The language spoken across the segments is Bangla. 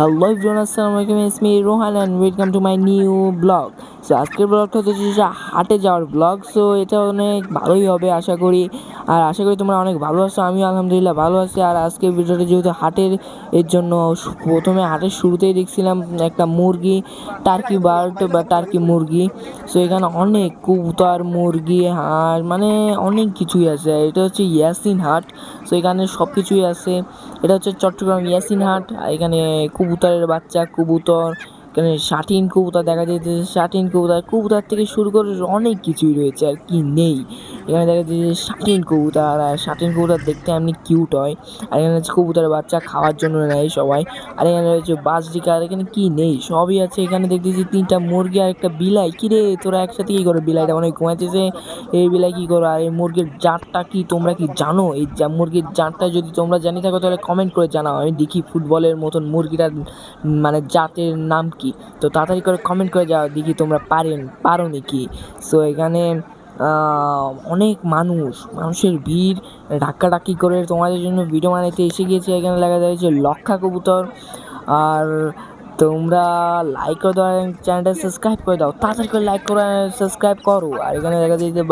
হ্যালো এভরিওয়ান, আসসালামু আলাইকুম। It's me Rohan and welcome to my new blog. So আজকের ব্লগটা হচ্ছে হাটে যাওয়ার ব্লগ। সো এটা অনেক ভালোই হবে আশা করি, আর আশা করি তোমরা অনেক ভালো আছো। আমি আলহামদুলিল্লাহ ভালো আছি। আর আজকের ভিডিওটা যেহেতু হাটের, এর জন্য প্রথমে হাটের শুরুতেই দেখছিলাম একটা মুরগি, টার্কি বার্ড বা টার্কি মুরগি। সো এখানে অনেক কবুতর, মুরগি, হাঁস, মানে অনেক কিছুই আছে। এটা হচ্ছে ইয়াসিন হাট। সো এখানে সব কিছুই আছে। এটা হচ্ছে চট্টগ্রাম ইয়াসিন হাট। এখানে কবুতরের বাচ্চা, কবুতর, এখানে শাটিন কবুতর দেখা যাচ্ছে। শাটিন কবুতর থেকে শুরু করে অনেক কিছুই রয়েছে, আর কি নেই। এখানে দেখা যাচ্ছে শাটিন কবুতর, আর শাটিন কবুতর দেখতে এমনি কিউট হয়। আর এখানে হচ্ছে কবুতরের বাচ্চা খাওয়ার জন্য নেয় সবাই। আর এখানে রয়েছে বাজরিকা। আর এখানে কি নেই, সবই আছে। এখানে দেখতেছি 3টা মুরগি আর একটা বিলাই। কিরে তোরা একসাথে কি করো? বিলাইটা অনেক ঘুমাইতেছে। এই বিলাই কি করো? আর এই মুরগির জাতটা কি তোমরা কি জানো? এই মুরগির জাতটা যদি তোমরা জানি থাকো তাহলে কমেন্ট করে জানাও। আমি দেখি ফুটবলের মতন মুরগিটার মানে জাতের নাম কি। তো তাড়াতাড়ি করে কমেন্ট করে যাও, দেখি তোমরা পারো নাকি। সো এখানে অনেক মানুষের ভিড়, ডাক্কাডাক্কি করে তোমাদের জন্য ভিডিও বানাইতে এসে গিয়েছে। এখানে লেখা যাচ্ছে লক্ষা কবুতর। আর তোমরা লাইক করে দাও, চ্যানেলটা সাবস্ক্রাইব করে দাও, তাড়াতাড়ি করে লাইক করে সাবস্ক্রাইব করো। আর এখানে দেখা যায় যে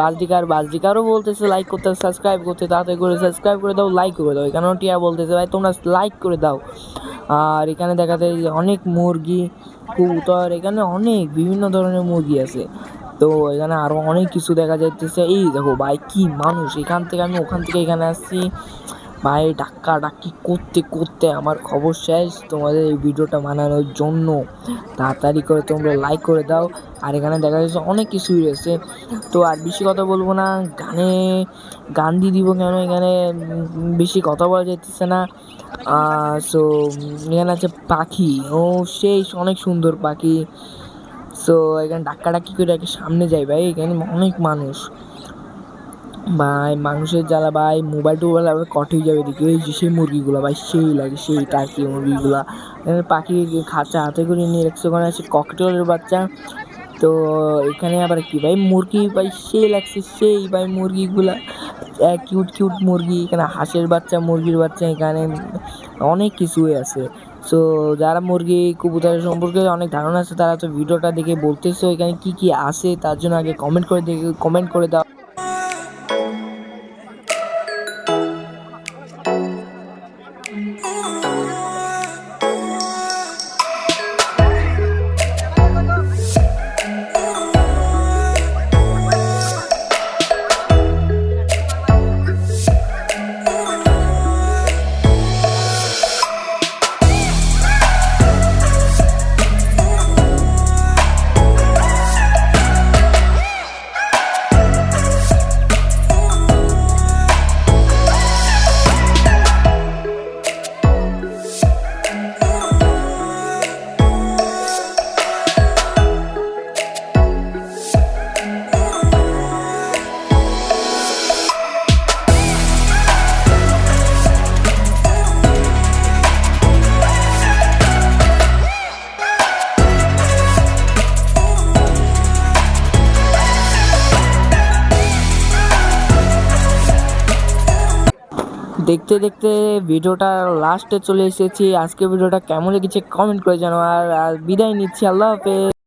বাজরিকারও বলতেছে লাইক করতে, সাবস্ক্রাইব করতে, তাড়াতাড়ি করে সাবস্ক্রাইব করে দাও, লাইক করে দাও। এখানেও টিয়া বলতেছে ভাই তোমরা লাইক করে দাও। আর এখানে দেখা যায় যে অনেক মুরগি, কবুতর, এখানে অনেক বিভিন্ন ধরনের মুরগি আছে। তো এখানে আরও অনেক কিছু দেখা যাইতেছে। এই দেখো ভাই কি মানুষ, এখান থেকে আমি ওখান থেকে এখানে আসছি ভাই, ডাক্কি করতে করতে আমার খবর শেষ। তোমাদের এই ভিডিওটা বানানোর জন্য তাড়াতাড়ি করে তোমরা লাইক করে দাও। আর এখানে দেখা যাচ্ছে অনেক কিছুই রয়েছে। তো আর বেশি কথা বলবো না, গান দিয়ে দিব কেন, এখানে বেশি কথা বলা যাইতেছে না। সো এখানে আছে পাখি, ও সেই অনেক সুন্দর পাখি। সো এখানে ডাক্কি করে সামনে যাই ভাই, এখানে অনেক মানুষ ভাই, মানুষের জ্বালা ভাই, মোবাইল টোবাইল আবার কট হয়ে যাবে দেখি। এই যে সেই মুরগিগুলো ভাই সেই লাগে, সেই টার্কি মুরগিগুলা। এখানে পাখি খাঁচা হাতে করে নিয়ে রাখছে, ওখানে আছে ককটেলের বাচ্চা। তো এখানে আবার কি ভাই, মুরগি ভাই সেই লাগছে, সেই ভাই মুরগিগুলা কিউট কিউট মুরগি। এখানে হাঁসের বাচ্চা, মুরগির বাচ্চা, এখানে অনেক কিছুই আছে। সো যারা মুরগি কবুতরের সম্পর্কে অনেক ধারণা আছে তারা তো ভিডিওটা দেখে বলতেছো এখানে কি কি আছে, তার জন্য আগে কমেন্ট করে দাও। দেখতে দেখতে ভিডিওটা লাস্টে চলে এসেছি। আজকে ভিডিওটা কেমন লেগেছে কমেন্ট করে জানাও। আর বিদায় নিচ্ছি, আল্লাহ হাফেজ।